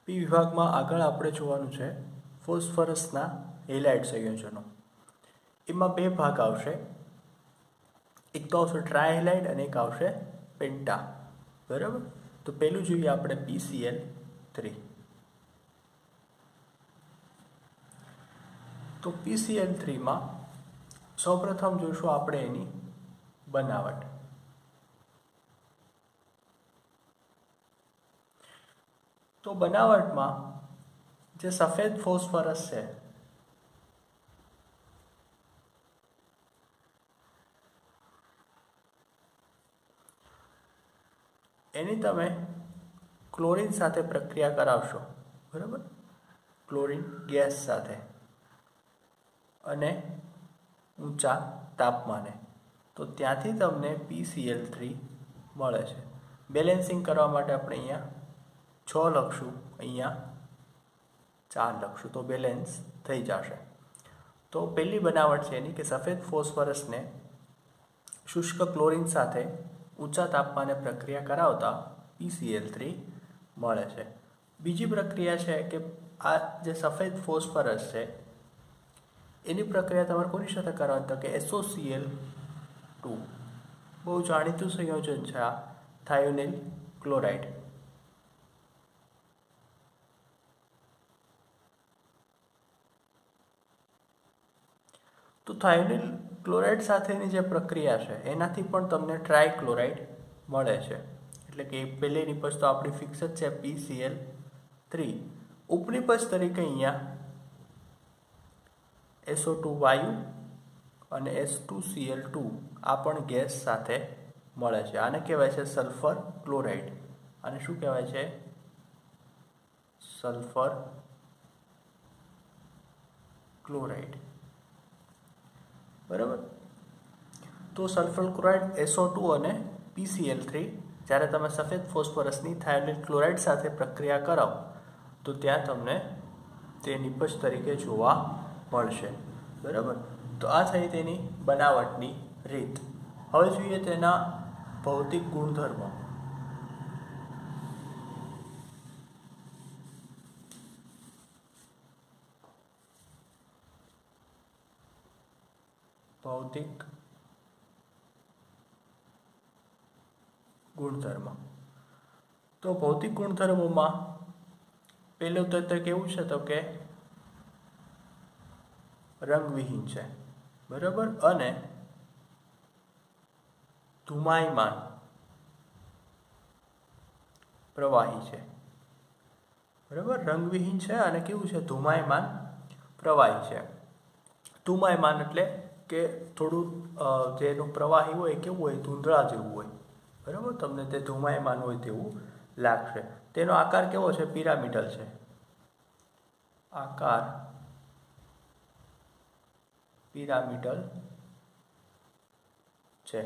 પી વિભાગમાં આગળ આપણે જોવાનું છે ફોસ્ફરસના હેલાઇડ સંયોજનો. એમાં બે ભાગ આવશે, એક તો આવશે ટ્રાયહેલાઇડ અને એક આવશે પેન્ટા. બરાબર. તો પહેલું જોઈએ આપણે PCl3. તો PCl3માં સૌપ્રથમ જોઈશું આપણે એની બનાવટ. તો બનાવટમાં જે સફેદ ફોસ્ફરસ છે એની તમે ક્લોરીન સાથે પ્રક્રિયા કરાવશો. બરાબર. ક્લોરીન ગેસ સાથે અને ઊંચા તાપમાને, તો ત્યાંથી તમને PCl3 મળે છે. બેલેન્સિંગ કરવા માટે આપણે અહીંયા 6 લખશું, અહીંયા 4 લખશું, તો બેલેન્સ થઈ જશે. તો પહેલી બનાવટ છે એની કે સફેદ ફોસ્ફરસને શુષ્ક ક્લોરીન સાથે ઊંચા તાપમાને પ્રક્રિયા કરાવતા PCl3 મળે છે. બીજી પ્રક્રિયા છે કે આ જે સફેદ ફોસ્ફરસ છે એની પ્રક્રિયા તમારે કોની સાથે કરવાની, તો કે SOCl2. બહુ જાણીતું સંયોજન છે આ, થાયોનિલ ક્લોરાઇડ. તો થાયોનિલ ક્લોરાઇડ સાથેની જે પ્રક્રિયા છે એનાથી પણ તમને ટ્રાયક્લોરાઇડ મળે છે. એટલે કે પહેલી નિપજ તો આપણી ફિક્સ જ છે PCl3. ઉપનિપજ તરીકે અહીંયા SO2 વાયુ અને H2Cl2 આ પણ ગેસ સાથે મળે છે. આને કહેવાય છે સલ્ફર ક્લોરાઇડ. આને શું કહેવાય છે? Sulphur chloride. બરાબર. તો સલ્ફર ક્લોરાઇડ, SO2 અને PCl3 જ્યારે તમે સફેદ ફોસ્ફરસની થાયોનિલ ક્લોરાઇડ સાથે પ્રક્રિયા કરાવો તો ત્યાં તમને તે નિપજ તરીકે જોવા મળશે. બરાબર. તો આ થઈ તેની બનાવટની રીત. હવે જોઈએ તેના ભૌતિક ગુણધર્મો. ભૌતિક ગુણધર્મ. તો ભૌતિક ગુણધર્મોમાં પહેલું તત્વ કેવું છે, તો કે રંગવિહીન છે. બરાબર. અને ધુમાયમાન પ્રવાહી છે. બરાબર. રંગવિહીન છે અને કેવું છે? ધુમાયમાન પ્રવાહી છે. ધુમાયમાન એટલે કે થોડું જેનું પ્રવાહી હોય કેવું હોય? ધૂંધળા જેવું હોય. બરાબર. તમને તે ધુમાયમાન હોય તેવું લાગશે. તેનો આકાર કેવો છે? પિરામિડલ છે. આકાર પિરામિડલ છે.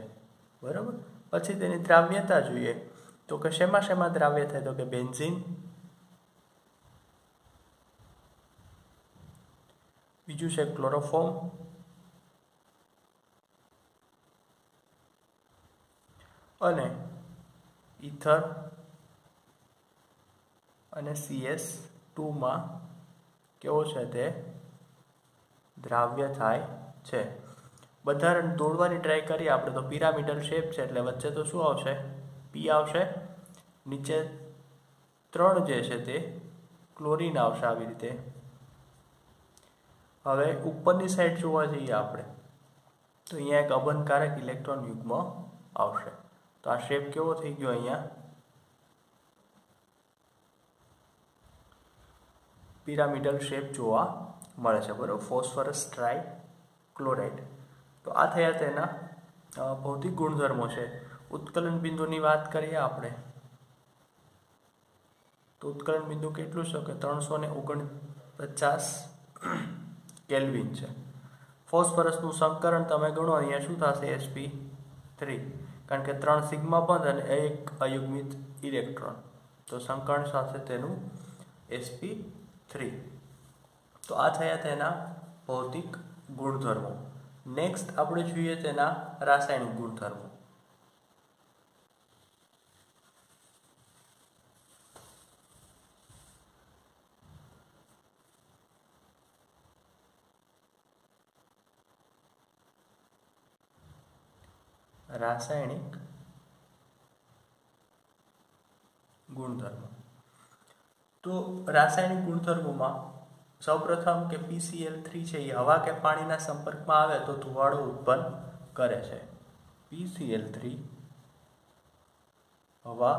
બરાબર. પછી તેની દ્રાવ્યતા જોઈએ તો કે શેમાં દ્રાવ્ય થાય, તો કે બેન્ઝીન, બીજું છે ક્લોરોફોર્મ, અને ઇથર અને CS2માં કેવો છે? તે દ્રાવ્ય થાય છે. બંધારણ દોડવાની ટ્રાય કરીએ આપણે તો પિરામિડલ શેપ છે એટલે વચ્ચે તો શું આવશે? P આવશે. નીચે 3 જે છે તે ક્લોરીન આવશે આવી રીતે. હવે ઉપરની સાઈડ જોવા જઈએ આપણે તો અહીંયા એક અબંધકારક ઇલેક્ટ્રોન યુગ્મ આવશે. તો આ શેપ કેવો થઈ ગયો? અહીંયા પિરામિડલ શેપ જોવા મળે છે. બરાબર. Phosphorus try chloride. તો આ થયા તેના ભૌતિક ગુણધર્મો છે. ઉત્કલન બિંદુની વાત કરીએ આપણે તો ઉત્કલન બિંદુ કેટલું છે? કે 349 કેલ્વિન છે. ફોસ્ફરસનું સંકરણ તમે ગણો અહીંયા શું થશે? sp3, કારણ કે 3 સિગ્મા બંધ અને 1 અયુગ્મિત ઇલેક્ટ્રોન, તો સંકરણ સાથે તેનું sp3. તો આ થયા તેના ભૌતિક ગુણધર્મો. નેક્સ્ટ આપણે જોઈએ તેના રાસાયણિક ગુણધર્મો. રાસાયણિક ગુણધર્મો. તો રાસાયણિક ગુણધર્મોમાં સૌપ્રથમ કે PCl3 છે એ હવા કે પાણીના સંપર્કમાં આવે તો ધુવાડો ઉત્પન્ન કરે છે. PCl3 હવા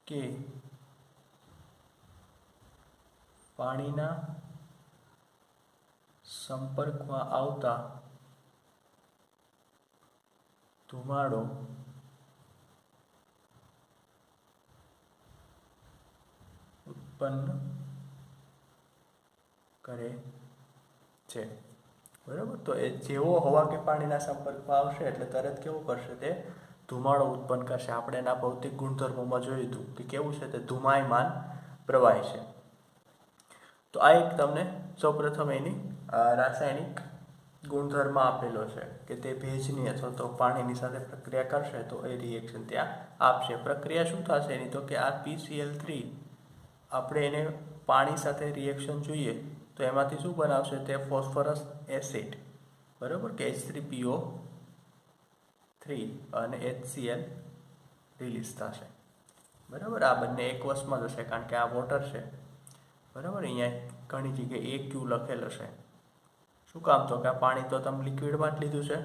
કે પાણીના સંપર્કમાં આવતા ધુમાડો ઉત્પન્ન કરે છે. બરાબર. તો એ જેવો હવા કે પાણીના સંપર્કમાં આવશે એટલે તરત કેવું કરશે, તે ધુમાડો ઉત્પન્ન કરશે. આપણે એના ભૌતિક ગુણધર્મોમાં જોયું હતું કે કેવું છે, તે ધુમાયમાન પ્રવાહી છે. તો આ એક તમને સૌપ્રથમ એની રાસાયણિક ગુણધર્મ આપેલો છે કે તે ભેજની અથવા તો પાણીની સાથે પ્રક્રિયા કરશે તો એ રિએક્શન ત્યાં આપશે. પ્રક્રિયા શું થશે એની, તો કે આ PCl3 આપણે એને પાણી સાથે રિએક્શન જોઈએ તો એમાંથી શું બનાવશે, તે ફોસ્ફરસ એસિડ, બરાબર, કે H3PO3 અને HCl રિલીઝ થશે. બરાબર. આ બંને એક વશમાં જશે કારણ કે આ વોટર છે. બરાબર. અહીંયા ઘણી જગ્યાએ AQ લખેલો છે. શું કામ, તો કે આ પાણી તો તમે લિક્વિડમાં જ લીધું છે.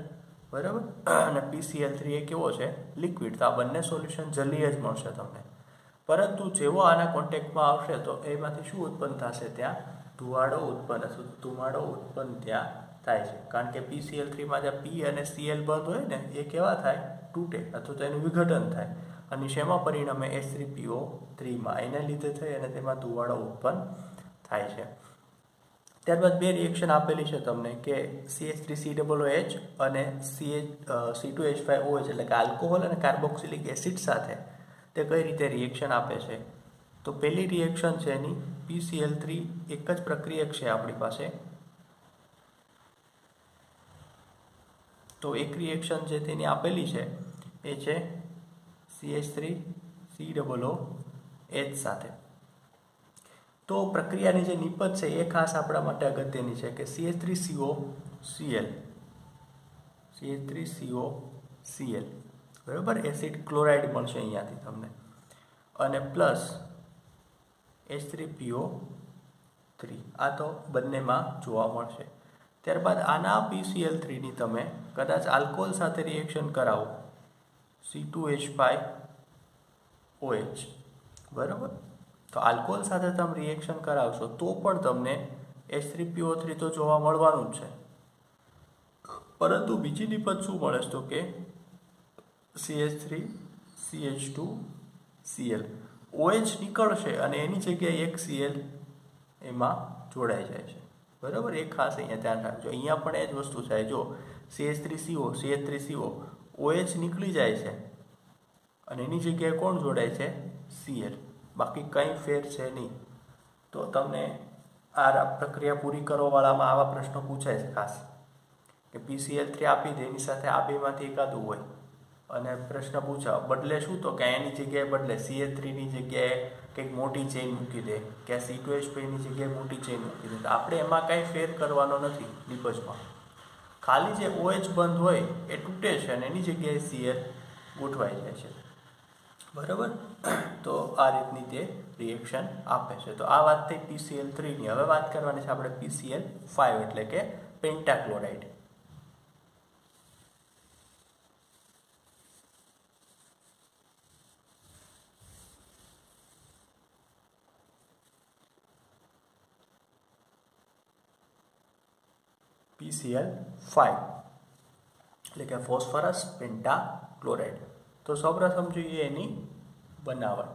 બરાબર. અને PCl3 એ કેવો છે, લિક્વિડ. તો આ બંને સોલ્યુશન જલીય જ મળશે તમને. પરંતુ જેવો આના કોન્ટેક્ટમાં આવશે તો એમાંથી શું ઉત્પન્ન થશે, ત્યાં ધુવાડો ઉત્પન્ન ત્યાં થાય છે. કારણ કે PCl3માં જે P અને Cl બંધ હોય ને એ કેવા થાય, તૂટે અથવા તો એનું વિઘટન થાય અને શેમાં પરિણમે, H3PO3માં. એને લીધે થઈ અને તેમાં ધુવાડો ઉત્પન્ન થાય છે. ત્યારબાદ બે રિએક્શન આપેલી છે તમને કે CH3COOH અને C2H5OH એટલે કે આલ્કોહોલ અને કાર્બોક્સિલિક એસિડ સાથે તે કઈ રીતે રિએક્શન આપે છે. તો પહેલી રિએક્શન છે એની PCl3 એક જ પ્રક્રિયક છે આપણી પાસે. તો એક રિએક્શન જે તેની આપેલી છે એ છે CH3COOH સાથે. તો પ્રક્રિયાની જે નિપજ છે એ ખાસ આપણા માટે અગત્યની છે કે CH3COCl, બરાબર, એસિડ ક્લોરાઇડ મળશે અહીંયાથી તમને, અને પ્લસ H3PO3. આ તો બંનેમાં જોવા મળશે. ત્યારબાદ આના PCl3ની તમે કદાચ આલ્કોહોલ સાથે રિએક્શન કરાવો, C2H5OH, બરાબર. તો આલ્કોહોલ સાથે તમે રિએક્શન કરાવશો તો પણ તમને H3PO3 તો જોવા મળવાનું જ છે. પરંતુ બીજી નિપજ શું મળે છે, તો કે CH3CH2Cl. OH નીકળશે અને એની જગ્યાએ એક Cl એમાં જોડાઈ જાય છે. બરાબર. એ ખાસ અહીંયા ધ્યાન રાખજો. અહીંયા પણ એ જ વસ્તુ થાય. જો CH3CO OH નીકળી જાય છે અને એની જગ્યાએ કોણ જોડાય છે, Cl. બાકી કંઈ ફેર છે નહીં. તો તમને આ પ્રક્રિયા પૂરી કરવાવાળામાં આવા પ્રશ્નો પૂછાય છે ખાસ કે PCl3 આપી દે, એની સાથે આ બેમાંથી એકાદું હોય અને પ્રશ્ન પૂછાવ બદલે શું, તો કે એની જગ્યાએ બદલે CH3ની જગ્યાએ કંઈક મોટી ચેઇન મૂકી દે કે C2H5ની જગ્યાએ મોટી ચેઇન મૂકી દે. તો આપણે એમાં કાંઈ ફેર કરવાનો નથી નિપજમાં. ખાલી જે OH બંધ હોય એ તૂટે છે અને એની જગ્યાએ Cl ગોઠવાઈ જાય છે. બરાબર. તો આ રીતની તે રિએક્શન આપે છે. તો આ વાત થઈ PCl3ની. હવે વાત કરવાની છે આપણે PCl5 એટલે કે પેન્ટાક્લોરાઇડ. PCl5 એટલે કે ફોસ્ફરસ પેન્ટાક્લોરાઇડ. તો સૌપ્રથમ જોઈએ એની બનાવટ.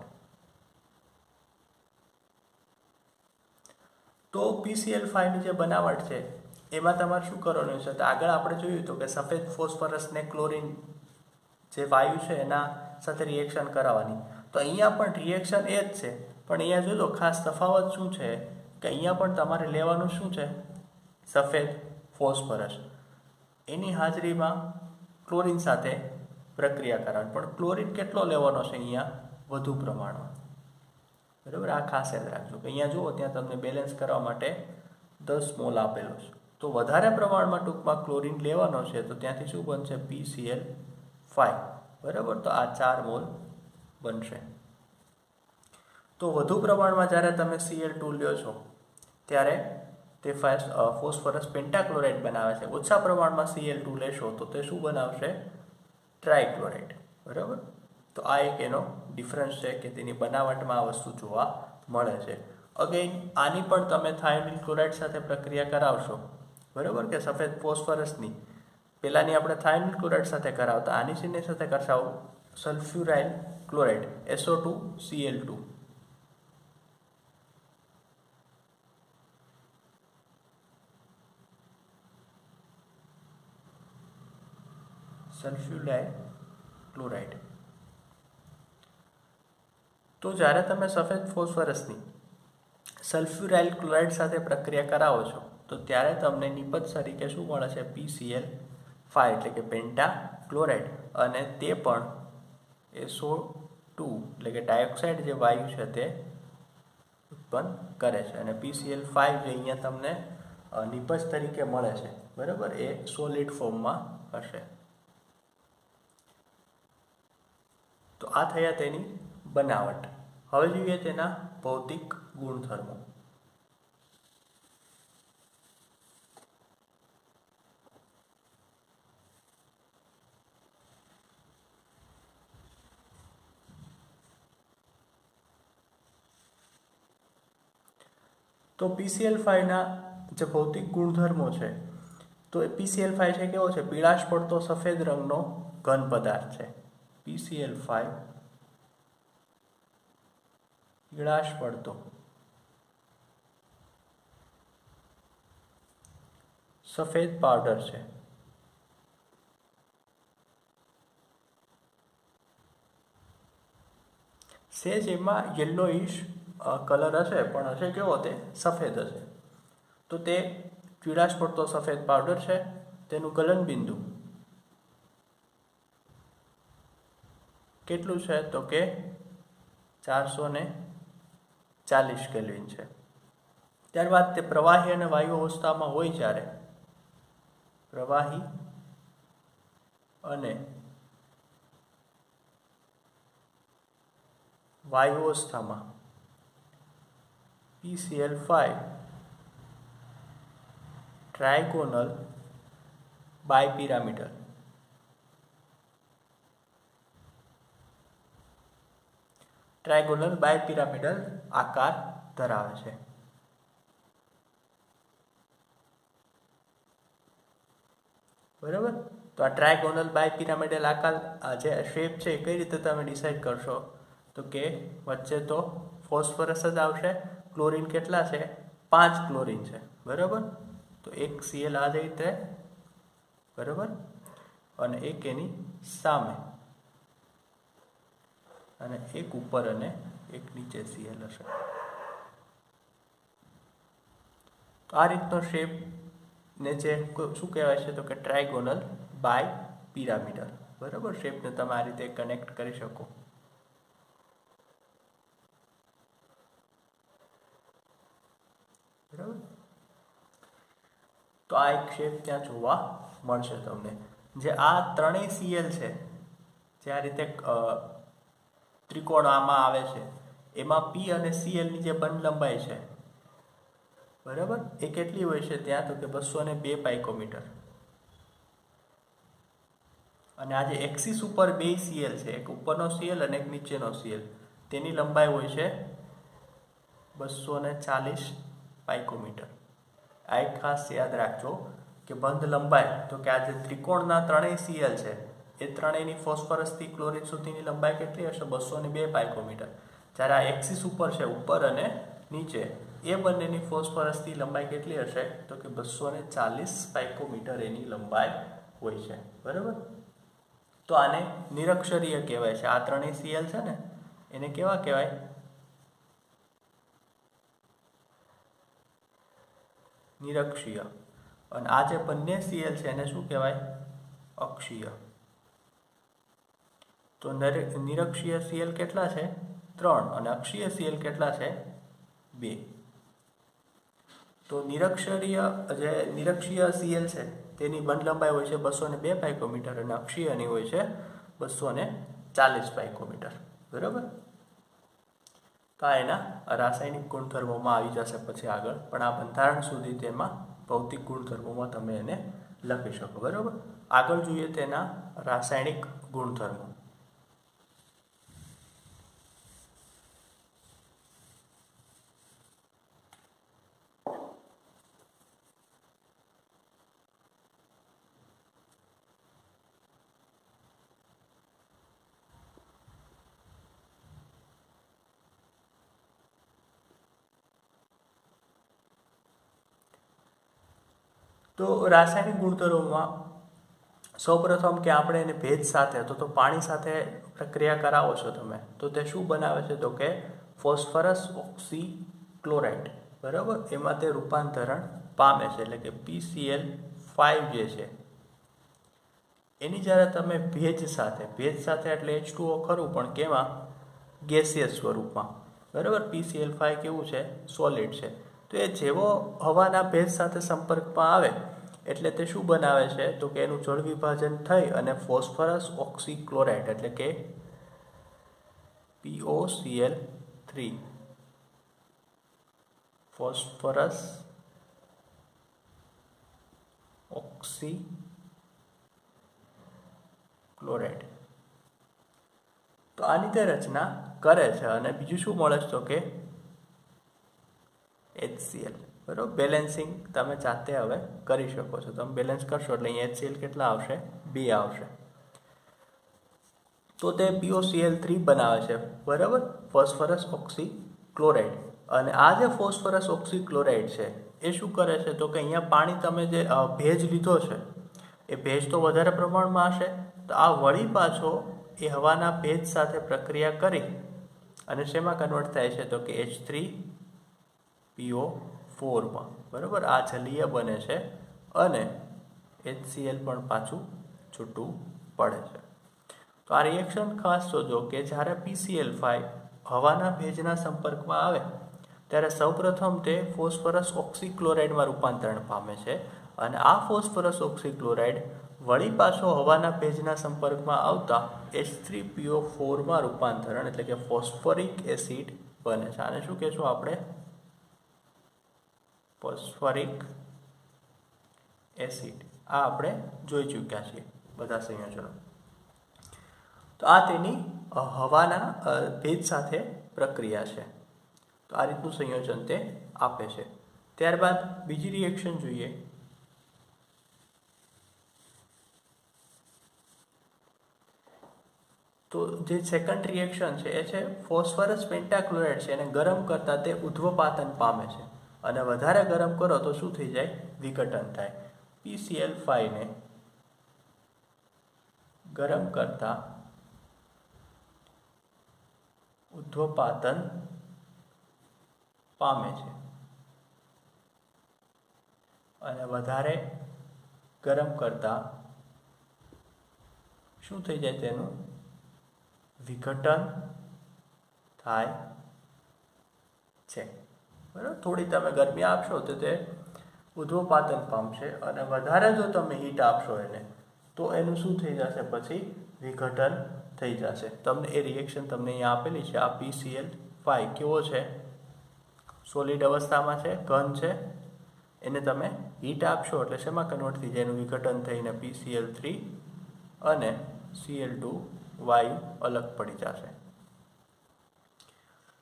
તો PCl5ની જે બનાવટ છે એમાં તમારે શું કરવાનું છે, તો આગળ આપણે જોયું હતું કે સફેદ ફોસ્ફરસને ક્લોરીન જે વાયુ છે એના સાથે રિએક્શન કરાવવાની. તો અહીંયા પણ રિએક્શન એ જ છે, પણ અહીંયા જોજો ખાસ તફાવત શું છે કે અહીંયા પણ તમારે લેવાનું શું છે, સફેદ ફોસ્ફરસ. એની હાજરીમાં ક્લોરીન સાથે પ્રક્રિયા કરવાની. પણ ક્લોરીન કેટલો લેવાનો છે અહીંયા, વધુ પ્રમાણમાં. બરાબર. આ ખાસ યાદ રાખજો કે અહીંયા જુઓ ત્યાં તમને બેલેન્સ કરવા માટે 10 મોલ આપેલો છે. તો વધારે પ્રમાણમાં ટૂંકમાં ક્લોરીન લેવાનો છે તો ત્યાંથી શું બનશે, PCl 5 બરાબર. તો આ 4 મોલ બનશે. તો વધુ પ્રમાણમાં જ્યારે તમે Cl2 લ્યો છો ત્યારે તે ફોસ્ફરસ પેન્ટાક્લોરાઇડ બનાવે છે. ઓછા પ્રમાણમાં Cl2 લેશો તો તે શું બનાવશે? ટ્રાયક્લોરાઇડ. બરાબર. તો આ એક એનો ડિફરન્સ છે કે તેની બનાવટમાં આ વસ્તુ જોવા મળે છે. અગેન આની પણ તમે થાયોનિલ ક્લોરાઇડ સાથે પ્રક્રિયા કરાવશો, બરાબર, કે સફેદ ફોસ્ફરસની. પહેલાંની આપણે થાયોનિલ ક્લોરાઇડ સાથે કરાવતા, આની શેની સાથે કરશો? સલ્ફ્યુરાઇલ ક્લોરાઇડ SO2Cl2. સલ્ફ્યુરાઇલ ક્લોરાઇડ. તો જ્યારે તમે સફેદ ફોસ્ફરસની સલ્ફ્યુરાઇલ ક્લોરાઇડ સાથે પ્રક્રિયા કરાવો છો તો ત્યારે તમને નિપજ તરીકે શું મળે છે? PCl5 એટલે કે પેન્ટા ક્લોરાઇડ. અને તે પણ SO2 એટલે કે ડાયોક્સાઇડ જે વાયુ છે તે ઉત્પન્ન કરે છે. અને PCl5 જે અહીંયા તમને નિપજ તરીકે મળે છે, બરાબર, એ સોલિડ ફોર્મમાં હશે. તો આ થયા તેની બનાવટ. હવે જોઈએ તેના ભૌતિક ગુણધર્મો. તો PCl5 ના જે ભૌતિક ગુણધર્મો છે, તો એ PCl5 છે કેવો છે? પીળાશ પડતો સફેદ રંગનો ઘન પદાર્થ છે. PCl5 પીળાશ પડતો સફેદ પાવડર છે. સેજ એમાં યલોઇશ કલર હશે, પણ હશે કેવો? તે સફેદ હશે. તો તે પીળાશ પડતો સફેદ પાવડર છે. તેનું ગલનબિંદુ કેટલું છે? તો કે 440 કેલ્વિન છે. ત્યારબાદ તે પ્રવાહી અને વાયુ અવસ્થામાં હોય જ્યારે પ્રવાહી અને વાયુ અવસ્થામાં PCl5 ટ્રાયગોનલ બાયપિરામિડલ આકાર ધરાવે છે. બરાબર. તો આ ટ્રાયગોનલ બાયપિરામિડલ આકાર જે શેપ છે એ કઈ રીતે તમે ડિસાઇડ કરશો? તો કે વચ્ચે તો ફોસ્ફરસ જ આવશે. ક્લોરીન કેટલા છે? 5 ક્લોરીન છે. બરાબર. તો એક Cl આ રીતે, બરાબર, અને એક એની સામે, અને એક ઉપર અને એક નીચે Cl હશે. તો આ રીતનો શેપ ને જે શું કહેવાય છે? તો કે ટ્રાયગોનલ બાયપિરામિડલ. બરાબર. શેપને તમે આ રીતે કનેક્ટ કરી શકો. બરાબર. તો આ એક શેપ ત્યાં જોવા મળશે તમને. જે આ ત્રણેય Cl છે, જે આ રીતે ત્રિકોણ આમાં આવે છે, એમાં P અને Cl ની જે બંધ લંબાઈ છે, બરાબર, એ કેટલી હોય છે ત્યાં? તો કે 202 પાઇકોમીટર. અને આ જે એક્સિસ ઉપર બે Cl છે, એક ઉપરનો Cl અને એક નીચેનો Cl, તેની લંબાઈ હોય છે 240 પાઇકોમીટર. આ એક ખાસ યાદ રાખજો કે બંધ લંબાઈ, તો કે આ જે ત્રિકોણના ત્રણેય Cl છે એ ત્રણેયની ફોસ્ફરસથી ક્લોરીન સુધીની લંબાઈ કેટલી હશે? 202 પાઇકોમીટર. જ્યારે આ એક્સિસ ઉપર છે, ઉપર અને નીચે, એ બંનેની ફોસ્ફરસથી લંબાઈ કેટલી હશે? તો કે 240 પાઇકોમીટર એની લંબાઈ હોય છે. બરાબર. તો આને નિરક્ષરીય કહેવાય છે. આ ત્રણેય Cl છે ને, એને કેવા કહેવાય? નિરક્ષીય. અને આ જે બંને Cl છે એને શું કહેવાય? અક્ષીય. તો નિરક્ષીય Cl કેટલા છે? 3. અને અક્ષીય Cl કેટલા છે? 2. તો નિરક્ષીય Cl છે તેની બંધ લંબાઈ હોય છે 202 પાઇકોમીટર અને અક્ષીયની હોય છે 240 પાઇકોમીટર, બરાબર. તો આ એના રાસાયણિક ગુણધર્મોમાં આવી જશે પછી આગળ, પણ આ બંધારણ સુધી તેમાં ભૌતિક ગુણધર્મોમાં તમે એને લખી શકો, બરાબર. આગળ જોઈએ તેના રાસાયણિક ગુણધર્મો. તો રાસાયણિક ગુણધર્મોમાં સૌપ્રથમ કે આપણે એને ભેજ સાથે તો પાણી સાથે પ્રક્રિયા કરાવો છો તમે, તો તે શું બનાવે છે? તો કે ફોસ્ફરસ ઓક્સીક્લોરાઇડ, બરાબર. એમાં તે રૂપાંતરણ પામે છે, એટલે કે PCl5 જે છે એની જ્યારે તમે ભેજ સાથે એટલે H2O ખરું, પણ કેમાં? ગેસિયસ સ્વરૂપમાં, બરાબર. PCl5 કેવું છે? સોલિડ છે. તો એ જેવો હવાના ભેજ સાથે સંપર્કમાં આવે એટલે તે શું બનાવે છે? તો કે એનું જળ વિભાજન થઈ અને ફોસ્ફરસ ઓક્સીક્લોરાઇડ એટલે કે POCl3, ફોસ્ફરસ ઓક્સીક્લોરાઇડ, તો આની તે રચના કરે છે. અને બીજું શું મળે છે? તો કે HCl, બરાબર. બેલેન્સિંગ તમે જાતે હવે કરી શકો છો. તમે બેલેન્સ કરશો એટલે અહીં HCl કેટલા આવશે? 2 આવશે. તો તે POCl3 બનાવે છે, બરાબર, ફોસ્ફરસ ઓક્સીક્લોરાઇડ. અને આ જે ફોસ્ફરસ ઓક્સીક્લોરાઇડ છે એ શું કરે છે? તો કે અહીંયા પાણી તમે જે ભેજ લીધો છે એ ભેજ તો વધારે પ્રમાણમાં હશે, તો આ વળી પાછો એ હવાના ભેજ સાથે પ્રક્રિયા કરી અને શેમાં કન્વર્ટ થાય છે? તો કે H3PO4માં, બરાબર. આ જલીય બને છે અને HCl પણ પાછું છૂટું પડે છે. તો આ રિએક્શન ખાસ જોજો કે જ્યારે PCl5 હવાના ભેજના સંપર્કમાં આવે ત્યારે સૌપ્રથમ તે ફોસ્ફરસ ઓક્સીક્લોરાઇડમાં રૂપાંતરણ પામે છે, અને આ ફોસ્ફરસ ઓક્સીક્લોરાઇડ વળી પાછો હવાના ભેજના સંપર્કમાં આવતા H3PO4માં રૂપાંતરણ એટલે કે ફોસ્ફોરિક એસિડ બને છે. આને શું કહેશું આપણે? Phosphoric acid. આ આપણે જોઈ ચૂક્યા છીએ બધા સંયોજનો. તો આ તેની હવાના ભેજ સાથે પ્રક્રિયા છે. તો આ રીતનું સંયોજન તે આપે છે. ત્યારબાદ બીજી રિએક્શન જોઈએ. તો જે સેકન્ડ રિએક્શન છે એ છે ફોસ્ફરસ પેન્ટાક્લોરાઇડ છે એને ગરમ કરતાં તે ઉધ્વપાતન પામે છે, અને વધારે ગરમ કરો તો શું થઈ જાય? વિઘટન થાય. PCl5 ને ગરમ કરતા ઉધ્વપાતન પામે છે, અને વધારે ગરમ કરતા શું થઈ જાય? તેનું વિઘટન થાય છે, બરાબર. થોડી તમે ગરમી આપશો તો તે ઉધ્વપાતન પામશે, અને વધારે જો તમે હીટ આપશો એને તો એનું શું થઈ જશે? પછી વિઘટન થઈ જશે. તમને એ રિએક્શન તમને અહીંયા આપેલી છે. આ PCl5 કેવો છે? સોલિડ અવસ્થામાં છે, ઘન છે. એને તમે હીટ આપશો એટલે શેમાં કન્વર્ટ થઈ જાય? એનું વિઘટન થઈને PCl3 અને Cl2 વાયુ અલગ પડી જશે.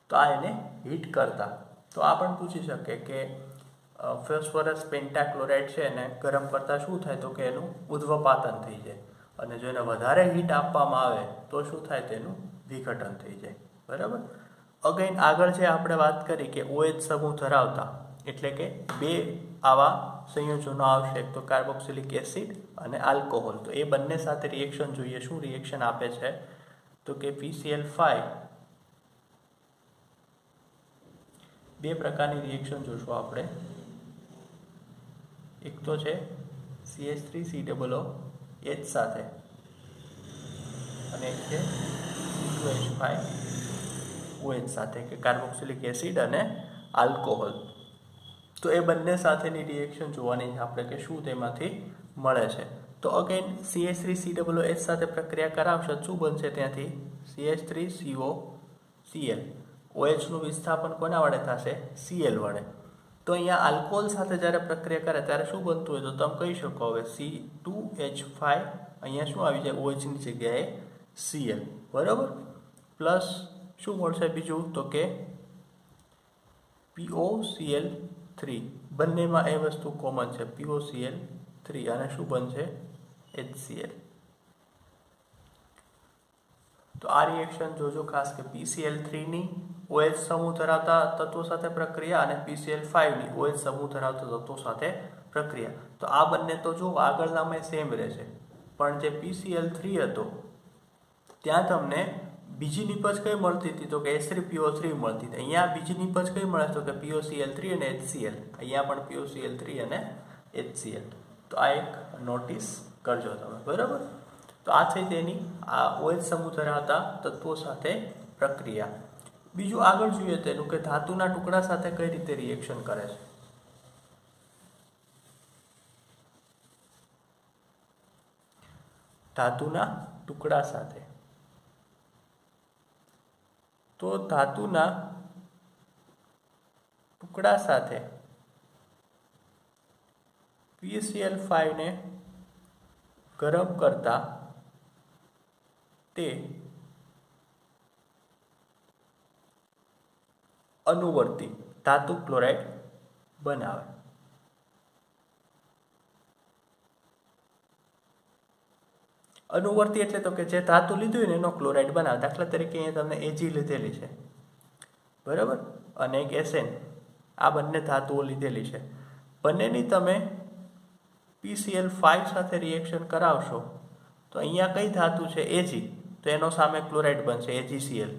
તો આ એને હીટ કરતા. તો આ પણ પૂછી શકે કે ફોસ્ફરસ પેન્ટાક્લોરાઇડ છે એને ગરમ કરતાં શું થાય? તો કે એનું ઉધ્વપાતન થઈ જાય, અને જો એને વધારે હીટ આપવામાં આવે તો શું થાય? તેનું વિઘટન થઈ જાય, બરાબર. અગેન આગળ જે આપણે વાત કરી કે OH સમૂહ ધરાવતા એટલે કે 2 આવા સંયોજનો આવશે, એક તો કાર્બોક્સિલિક એસિડ અને આલ્કોહોલ. તો એ બંને સાથે રિએક્શન જોઈએ. શું રિએક્શન આપે છે? તો કે PCl5 2 પ્રકારની રિએક્શન જોશું આપણે. એક તો છે CH3COOH સાથે, અને એક છે C2H5OH સાથે, કે કાર્બોક્સિલિક એસિડ અને આલ્કોહોલ. તો એ બંને સાથેની રિએક્શન જોવાની છે આપણે કે શું તેમાંથી મળે છે. તો અગેન CH3COOH સાથે પ્રક્રિયા કરાવશો, શું બનશે ત્યાંથી? CH3COCl. OH નું વિસ્થાપન કોના વડે થશે? Cl વડે. તો અહીંયા આલ્કોહોલ સાથે જ્યારે પ્રક્રિયા કરે ત્યારે શું બનતું હોય? તો તમે કહી શકો હવે C2H5, અહીંયા શું આવી જાય? OH ની જગ્યાએ Cl, બરાબર. પ્લસ શું મળશે બીજું? તો કે POCl3. બંનેમાં એ વસ્તુ કોમન છે, POCl3, અને શું બનશે? HCl. તો આ રિએક્શન જોજો ખાસ કે PCl3 ની OH સમૂહ ધરાવતા તત્વો સાથે પ્રક્રિયા અને PCl5 ની OH સમૂહ ધરાવતા તત્વો સાથે પ્રક્રિયા. તો આ બંને તો જો આગળનામાં સેમ રહેશે, પણ જે PCl3 હતો ત્યાં તમને બીજી નિપજ કઈ મળતી હતી? તો કે H3PO3 મળતી હતી. અહીંયા બીજી નિપજ કઈ મળે? તો કે POCl3 અને HCl. અહીંયા પણ POCl3 અને HCl. તો આ એક નોટિસ કરજો તમે, બરાબર. તો આ થઈ તેની આ OH સમૂહ ધરાવતા તત્વો સાથે પ્રક્રિયા. બીજું આગળ જોઈએ તેનું કે ધાતુના ટુકડા સાથે કઈ રીતે રિએક્શન કરે છે. ધાતુના ટુકડા સાથે. તો ધાતુના ટુકડા સાથે PCl5 ને ગરમ કરતા તે અનુવર્તી ધાતુ ક્લોરાઇડ બનાવે. અનુવર્તી એટલે તો કે જે ધાતુ લીધું ને એનો ક્લોરાઇડ બનાવે. દાખલા તરીકે અહીંયા તમને Ag લીધેલી છે, બરાબર, અને એક Sn. આ બંને ધાતુઓ લીધેલી છે. બંનેની તમે PCl5 સાથે રિએક્શન કરાવશો તો અહીંયા કઈ ધાતુ છે? Ag. તો એનો સામે ક્લોરાઇડ બનશે AgCl.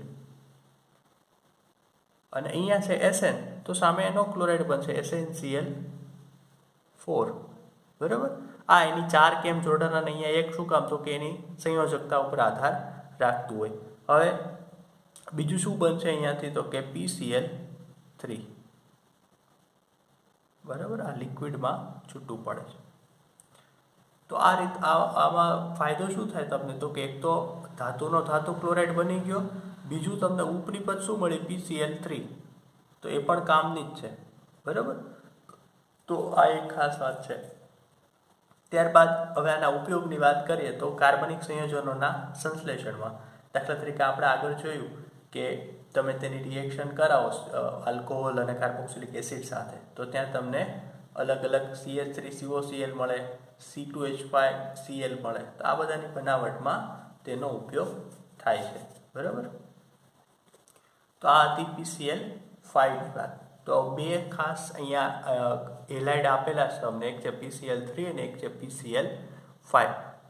અને અહીંયા છે Sn, તો સામે એનો ક્લોરાઇડ બનશે SnCl4, બરાબર. આ એની 4 કેમ જોડાણ અને અહીંયા એક શું કામ? તો કે એની સંયોજકતા ઉપર આધાર રાખતું હોય. હવે બીજું શું બનશે અહીંયાથી? તો કે PCl3, બરાબર. આ લિક્વિડમાં છૂટું પડે છે. તો આ રીત આમાં ફાયદો શું થાય તમને? તો કે એક તો ધાતુનો ધાતુ ક્લોરાઇડ બની ગયો, બીજું તમને ઉપરી પદ શું મળી? PCl3. તો એ પણ કામની જ છે, બરાબર. તો આ એક ખાસ વાત છે. ત્યારબાદ હવે આના ઉપયોગની વાત કરીએ તો કાર્બનિક સંયોજનોના સંશ્લેષણમાં. દાખલા તરીકે આપણે આગળ જોયું કે તમે તેની રિએક્શન કરાવો આલ્કોહોલ અને કાર્બોક્સિલિક એસિડ સાથે, તો ત્યાં તમને અલગ અલગ CH3COCl મળે, C2H5Cl મળે. તો આ બધાની બનાવટમાં તેનો ઉપયોગ થાય છે, બરાબર. તો આ હતી PCl5 ની વાત. તો બે ખાસ અહીંયા હેલાઇડ આપેલા છે તમને, એક છે PCl3 અને એક છે PCl5.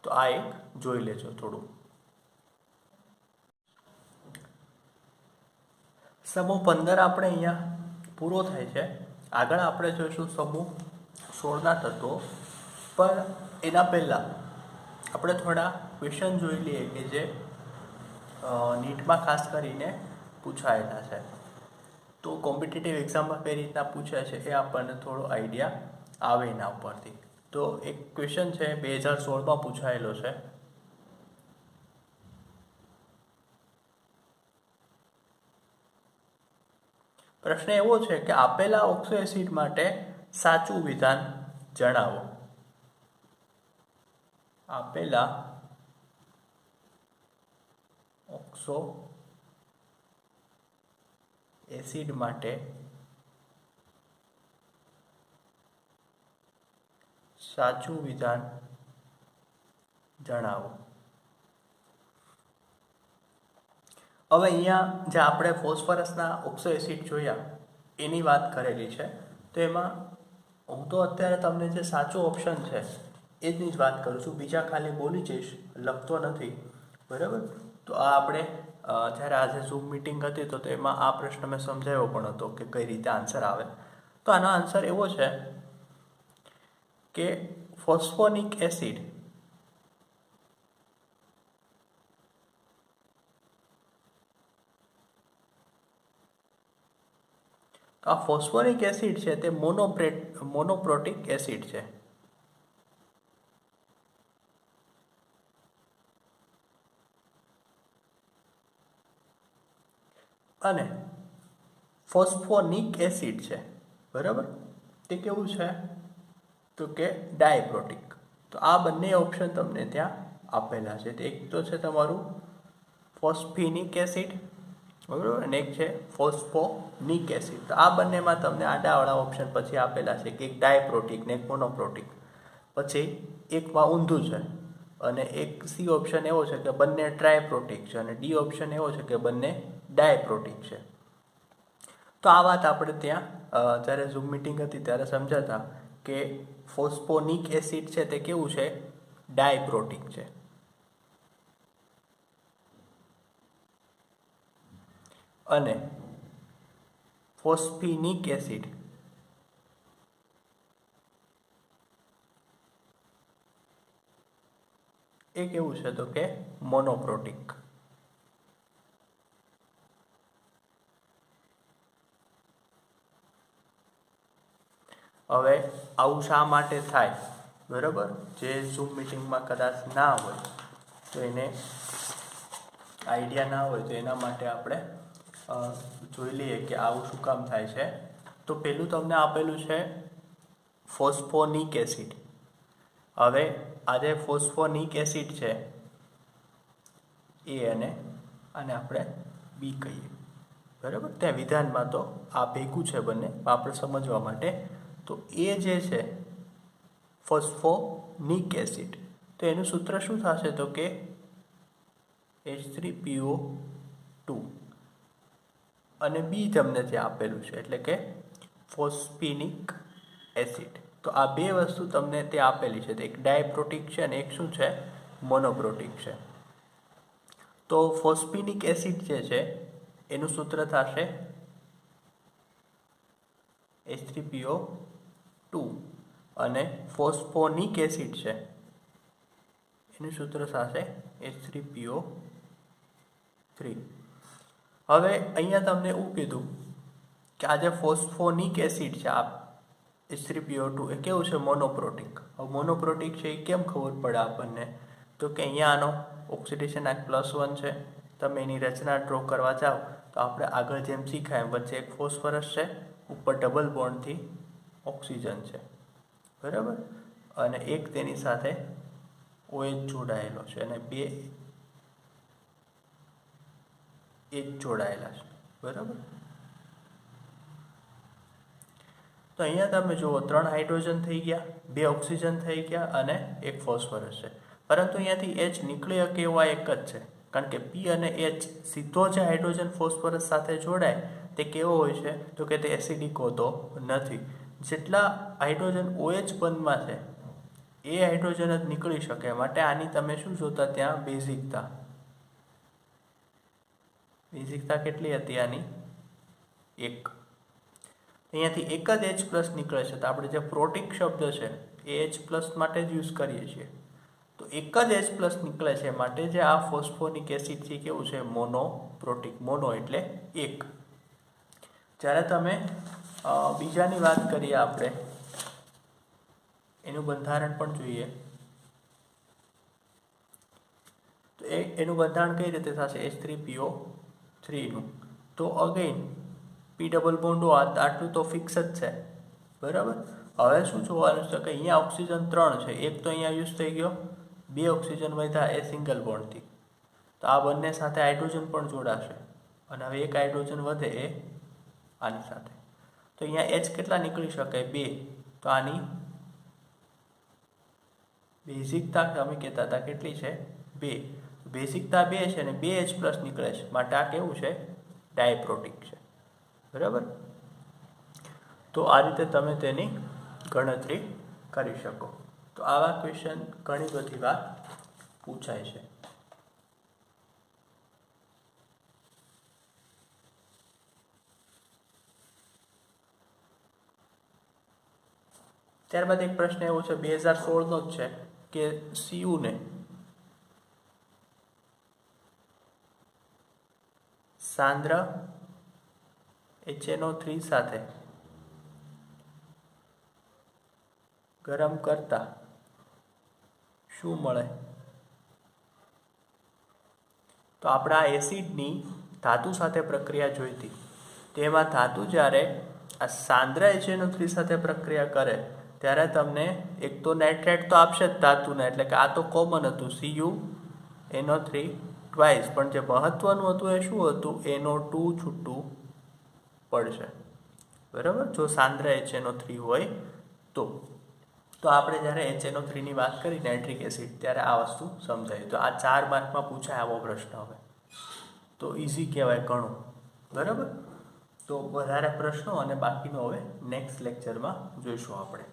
તો આ એક જોઈ લેજો થોડું. સમૂહ 15 આપણે અહીંયા પૂરો થાય છે. આગળ આપણે જોઈશું સમૂહ 16ના તત્વો. પણ એના પહેલાં આપણે થોડા ક્વેશ્ચન જોઈ લઈએ કે જે નીટમાં ખાસ કરીને પૂછાયેલા છે. તો કોમ્પિટિટિવ એક્ઝામમાં કઈ રીતના પૂછાય છે એ આપણને થોડો આઈડિયા આવે એના ઉપરથી. તો એક ક્વેશ્ચન છે 2016માં પૂછાયેલો છે. પ્રશ્ન એવો છે કે આપેલા ઓક્સો એસિડ માટે સાચું વિધાન જણાવો. આપેલા ઓક્સો એસિડ માટે સાચું વિધાન જણાવો. હવે અહીંયા જે આપણે ફોસ્ફરસના ઓક્સો એસિડ જોયા એની વાત કરેલી છે. તો એમાં હું તો અત્યારે તમને જે સાચો ઓપ્શન છે એની જ વાત કરું છું, બીજા ખાલી બોલી જઈશ, લખતો નથી, બરાબર. તો આ આપણે જ્યારે આજે ઝૂમ મિટિંગ હતી તો એમાં આ પ્રશ્ન મેં સમજાવ્યો પણ હતો કે કઈ રીતે આન્સર આવે. તો આનો આન્સર એવો છે કે ફોસ્ફોનિક એસિડ આ ફોસ્ફોરિક એસિડ છે તે મોનોપ્રોટિક એસિડ છે. અને ફોસ્ફોનિક એસિડ છે, બરાબર, તે કેવું છે તો કે ડાયપ્રોટિક. તો આ બંને ઓપ્શન તમને ત્યાં આપેલા છે. એક તો છે તમારું ફોસ્ફિનિક એસિડ, બરાબર, અને એક છે ફોસ્ફોનિક એસિડ. તો આ બંનેમાં તમને આડાવાળા ઓપ્શન પછી આપેલા છે કે એક ડાયપ્રોટિક ને એક મોનોપ્રોટિક. પછી એકમાં ઊંધું છે અને એક સી ઓપ્શન એવો છે કે બંને ટ્રાયપ્રોટિક છે અને ડી ઓપ્શન એવો છે કે બંને ડાયપ્રોટિક છે. તો આ વાત આપણે ત્યાં જ્યારે ઝૂમ મિટિંગ હતી ત્યારે સમજાતા કે ફોસ્ફોનિક એસિડ છે તે કેવું છે, ડાયપ્રોટિક છે. અને ફોસ્ફિનિક એસિડ એ કેવું છે તો કે મોનોપ્રોટિક. હવે આવું શા માટે થાય, બરાબર, જે ઝૂમ મિટિંગમાં કદાચ ના હોય તો એને આઈડિયા ના હોય તો એના માટે આપણે જોઈ લઈએ કે આવું શું કામ થાય છે. તો પહેલું તમને આપેલું છે ફોસ્ફોનિક એસિડ. હવે આ જે ફોસ્ફોનિક એસિડ છે એ આને આપણે બી કહીએ, બરાબર. ત્યાં વિધાનમાં તો આ ભેગું છે બંને, આપણે સમજવા માટે. તો એ જે છે ફોસ્ફોનિક એસિડ, તો એનું સૂત્ર શું થશે તો કે H3PO2 અને બી તમને જે આપેલું છે એટલે કે ફોસ્ફિનિક એસિડ. તો આ બે વસ્તુ તમને તે આપેલી છે, એક ડાયપ્રોટિક છે અને એક શું છે, મોનોપ્રોટિક છે. તો ફોસ્ફિનિક એસિડ જે છે એનું સૂત્ર થશે H3PO2 અને ફોસ્ફોનિક એસિડ છે એનું સૂત્ર થશે H3PO3. હવે અહીંયા તમને એવું કીધું કે આ જે ફોસ્ફોનિક એસિડ છે આ H3PO2 એ કેવું છે, મોનોપ્રોટિક. હવે મોનોપ્રોટિક છે એ કેમ ખબર પડે આપણને તો કે અહીંયા આનો ઓક્સિડેશન આ +1 છે. તમે એની રચના ડ્રો કરવા જાઓ તો આપણે આગળ જેમ શીખાય વચ્ચે એક ફોસ્ફરસ છે, ઉપર ડબલ બોન્ડથી ઓક્સિજન છે, બરાબર, અને એક તેની સાથે OH જોડાયેલો છે અને બે H જોડાયેલા છે, બરાબર. તો અહીંયા તમે જુઓ 3 હાઇડ્રોજન થઈ ગયા, 2 ઓક્સિજન થઈ ગયા અને એક ફોસ્ફરસ છે. પરંતુ અહીંયાથી H નીકળી શકે એવા એક જ છે, કારણ કે P અને H સીધો જે હાઇડ્રોજન ફોસ્ફરસ સાથે જોડાય તે કેવો હોય છે તો કે તે એસિડિક હોતો નથી. જેટલા હાઇડ્રોજન OH બંધમાં છે એ હાઇડ્રોજન જ નીકળી શકે. માટે આની તમે શું જોતા ત્યાં બેઝિકતા. બેઝિકતા કેટલી હતી આની, 1. અહીંયાથી એક જ H+ નીકળે છે. તો આપણે જે પ્રોટિક શબ્દ છે એ H+ માટે જ યુઝ કરીએ છીએ. તો એક જ H+ નીકળે છે માટે જે આ ફોસ્ફોનિક એસિડ છે કેવું છે, મોનોપ્રોટિક. મોનો એટલે એક. જ્યારે તમે બીજાની વાત કરીએ આપણે એનું બંધારણ પણ જોઈએ તો એનું બંધારણ કઈ રીતે થશે H3PO3 નું. તો અગેન P ડબલ બોન્ડ આટલું તો ફિક્સ જ છે, બરાબર. હવે શું જોવાનું છે કે અહીંયા ઓક્સિજન 3 છે, એક તો અહીંયા યુઝ થઈ ગયો, 2 ઓક્સિજન વધ્યા એ સિંગલ બોન્ડથી. તો આ બંને સાથે હાઇડ્રોજન પણ જોડાશે અને હવે એક હાઇડ્રોજન વધે એ આની સાથે. તો અહીંયા H કેટલા નીકળી શકે, 2. તો આની બેઝિકતા અમે કહેતા હતા કેટલી છે, 2. બેઝિકતા 2 છે અને 2 H+ નીકળે છે માટે આ કેવું છે, ડાયપ્રોટિક છે, બરાબર. તો આ રીતે તમે તેની ગણતરી કરી શકો. તો આવા ક્વેશ્ચન ઘણી બધી વાર પૂછાય છે. ત્યારબાદ એક પ્રશ્ન એવો છે 2016નો જ છે કે Cu ને સાંદ્ર HNO3 સાથે ગરમ કરતા શું મળે. તો આપણા એસિડની ધાતુ સાથે પ્રક્રિયા જોઈ હતી. તેમાં ધાતુ જ્યારે આ સાંદ્ર HNO3 સાથે પ્રક્રિયા કરે ત્યારે તમને એક તો નાઇટ્રેટ તો આપશે જ ધાતુને, એટલે કે આ તો કોમન હતું CuNO3 ટ્વાઇસ, પણ જે મહત્વનું હતું એ શું હતું? NO2 છૂટું પડશે. બરાબર, જો સાંદ્ર HNO3 હોય તો આપણે જ્યારે HNO3 ની વાત કરી નાઇટ્રિક એસિડ ત્યારે આ વસ્તુ સમજાય. તો આ 4 માર્કમાં પૂછાય આવો પ્રશ્ન. હવે તો ઇઝી કહેવાય ઘણું. બરાબર, તો વધારે પ્રશ્નો અને બાકીનો હવે નેક્સ્ટ લેક્ચરમાં જોઈશું આપણે.